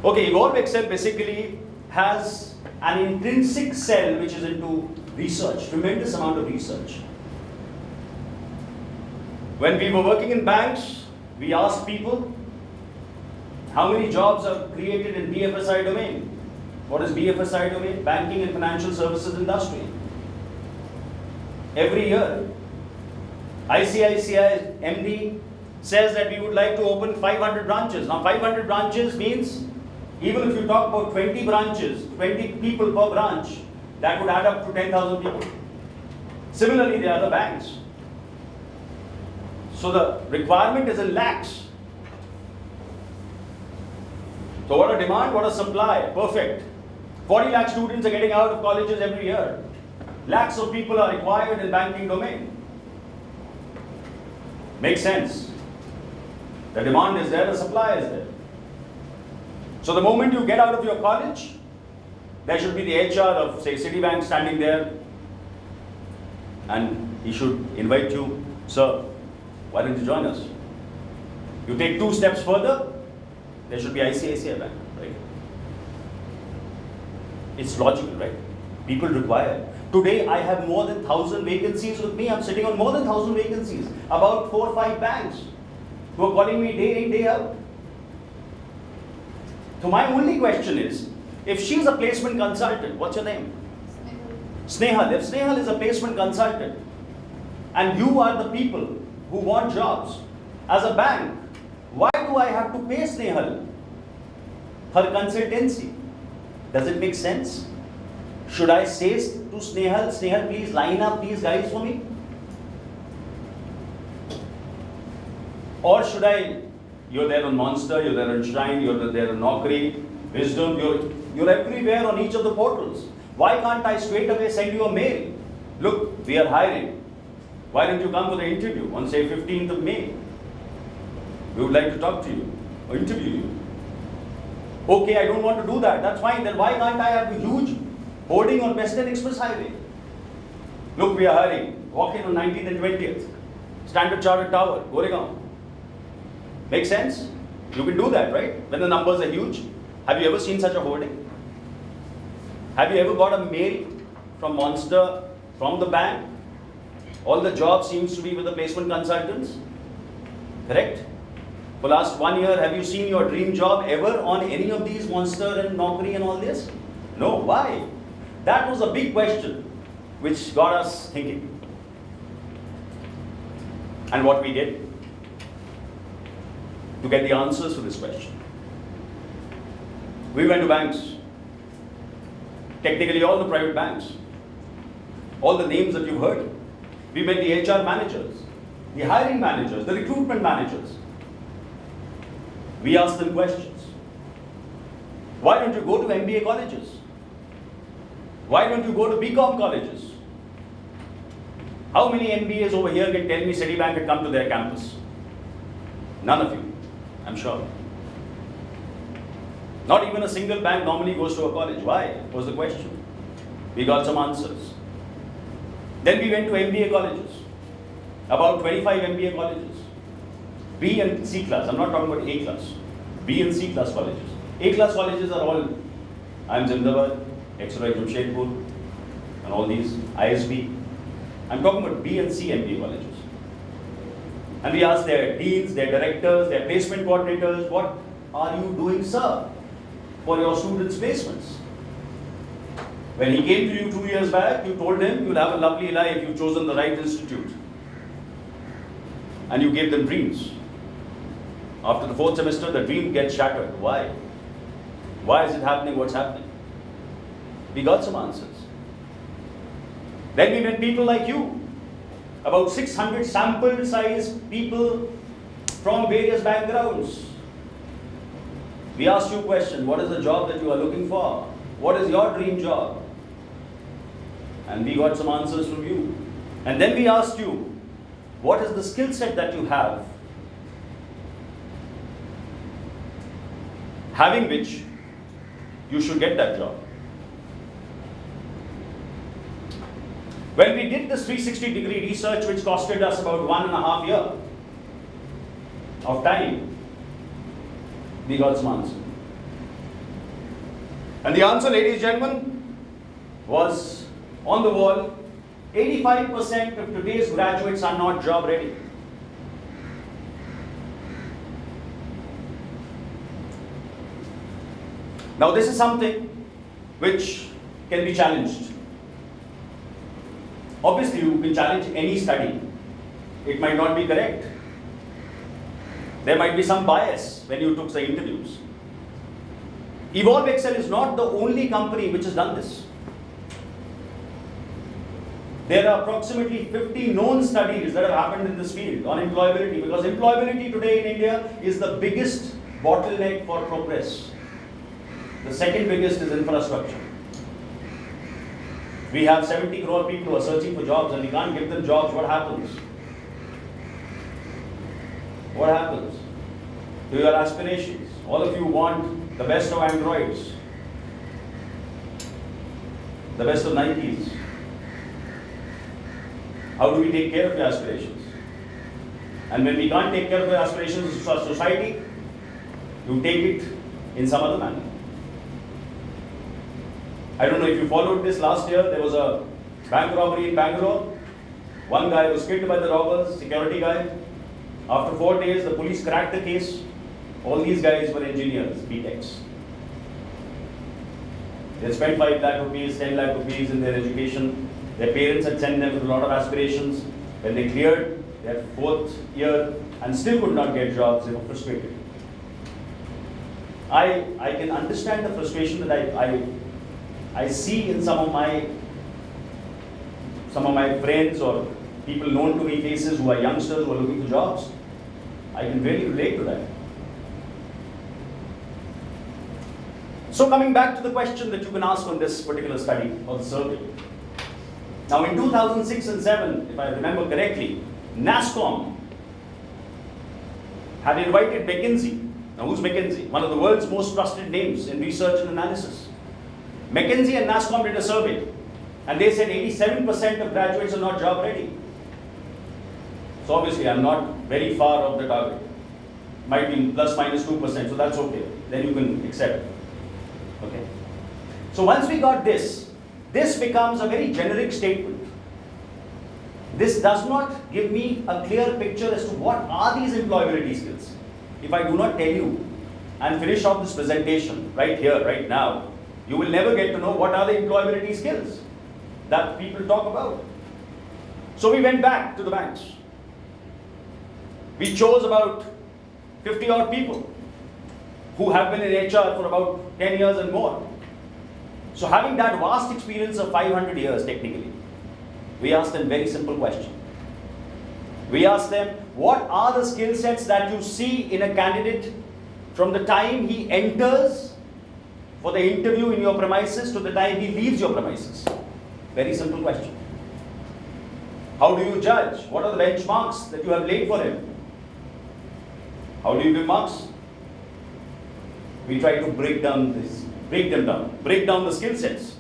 Okay, Evolve Excel basically has an intrinsic cell which is into research, tremendous amount of research. When we were working in banks, we asked people, how many jobs are created in BFSI domain? What is BFSI domain? Banking and Financial Services Industry. Every year, ICICI MD says that we would like to open 500 branches. Now 500 branches means, even if you talk about 20 branches, 20 people per branch, that would add up to 10,000 people. Similarly, the other banks. So the requirement is in lakhs. So what a demand, what a supply, perfect. 40 lakh students are getting out of colleges every year. Lakhs of people are required in banking domain. Makes sense. The demand is there, the supply is there. So the moment you get out of your college, there should be the HR of, say, Citibank standing there, and he should invite you, sir, why don't you join us? You take 2 steps further, there should be ICICI Bank, right? It's logical, right? People require. Today, I have more than 1,000 vacancies with me. I'm sitting on more than 1,000 vacancies. About 4 or 5 banks who are calling me day in, day out. So my only question is, if she's a placement consultant, what's your name? Snehal. If Snehal is a placement consultant, and you are the people who want jobs, as a bank, why do I have to pay Snehal her consultancy? Does it make sense? Should I say to Snehal, Snehal, please line up these guys for me? Or should I, you're there on Monster, you're there on Shine, you're there on Naukri, Wisdom, you're everywhere on each of the portals. Why can't I straight away send you a mail? Look, we are hiring. Why don't you come for the interview on, say, 15th of May? We would like to talk to you or interview you. Okay, I don't want to do that. That's fine. Then why can't I have a huge hoarding on Western Express Highway? Look, we are hiring. Walk in on 19th and 20th. Standard Chartered Tower, Goregaon. Make sense? You can do that, right? When the numbers are huge. Have you ever seen such a hoarding? Have you ever got a mail from Monster, from the bank? All the job seems to be with the placement consultants. Correct? For last 1 year, have you seen your dream job ever on any of these Monster and Naukri and all this? No. Why? That was a big question which got us thinking. And what we did to get the answers to this question. We went to banks. Technically all the private banks. All the names that you've heard. We met the HR managers, the hiring managers, the recruitment managers. We asked them questions. Why don't you go to MBA colleges? Why don't you go to BCom colleges? How many MBAs over here can tell me Citibank had come to their campus? None of you, I'm sure. Not even a single bank normally goes to a college. Why? Was the question. We got some answers. Then we went to MBA colleges. About 25 MBA colleges. B and C class. I'm not talking about A class. B and C class colleges. A class colleges are all IIM Zindabad, XRI Jamshedpur, and all these, ISB. I'm talking about B and C MBA colleges. And we asked their deans, their directors, their placement coordinators, what are you doing, sir, for your students' placements? When he came to you 2 years back, you told him you'll have a lovely life, you've chosen the right institute. And you gave them dreams. After the 4th semester, the dream gets shattered. Why? Why is it happening? What's happening? We got some answers. Then we met people like you. About 600 sample size people from various backgrounds. We asked you a question. What is the job that you are looking for? What is your dream job? And we got some answers from you. And then we asked you, what is the skill set that you have, having which you should get that job. When we did this 360-degree research, which costed us about 1.5 years of time, we got some answers. And the answer, ladies and gentlemen, was on the wall. 85% of today's graduates are not job ready. Now, this is something which can be challenged. Obviously, you can challenge any study. It might not be correct. There might be some bias when you took the interviews. Evolve Excel is not the only company which has done this. There are approximately 50 known studies that have happened in this field on employability, because employability today in India is the biggest bottleneck for progress. The second biggest is infrastructure. We have 70 crore people who are searching for jobs and we can't give them jobs. What happens? What happens to your aspirations? All of you want the best of Androids, the best of Nikes. How do we take care of your aspirations? And when we can't take care of your aspirations as a society, you take it in some other manner. I don't know if you followed this last year. There was a bank robbery in Bangalore. One guy was killed by the robbers, security guy. After 4 days, the police cracked the case. All these guys were engineers, B.Techs. They spent 5 lakh rupees, 10 lakh rupees in their education. Their parents had sent them with a lot of aspirations. When they cleared their 4th year and still could not get jobs, they were frustrated. I can understand the frustration that I see in some of my friends or people known to me, faces who are youngsters who are looking for jobs. I can really relate to that. So coming back to the question that you can ask on this particular study or the survey. Now in 2006 and 7, if I remember correctly, NASSCOM had invited McKinsey. Now who's McKinsey? One of the world's most trusted names in research and analysis. McKinsey and NASSCOM did a survey and they said 87% of graduates are not job ready. So obviously I'm not very far off the target. Might be plus minus 2%, so that's okay. Then you can accept. Okay. So once we got this becomes a very generic statement. This does not give me a clear picture as to what are these employability skills. If I do not tell you and finish off this presentation right here, right now, you will never get to know what are the employability skills that people talk about. So we went back to the banks. We chose about 50 odd people who have been in HR for about 10 years and more. So having that vast experience of 500 years technically, we asked them very simple question. We asked them, what are the skill sets that you see in a candidate from the time he enters for the interview in your premises to the time he leaves your premises? Very simple question. How do you judge? What are the benchmarks that you have laid for him? How do you give marks? We try to break down the skill sets.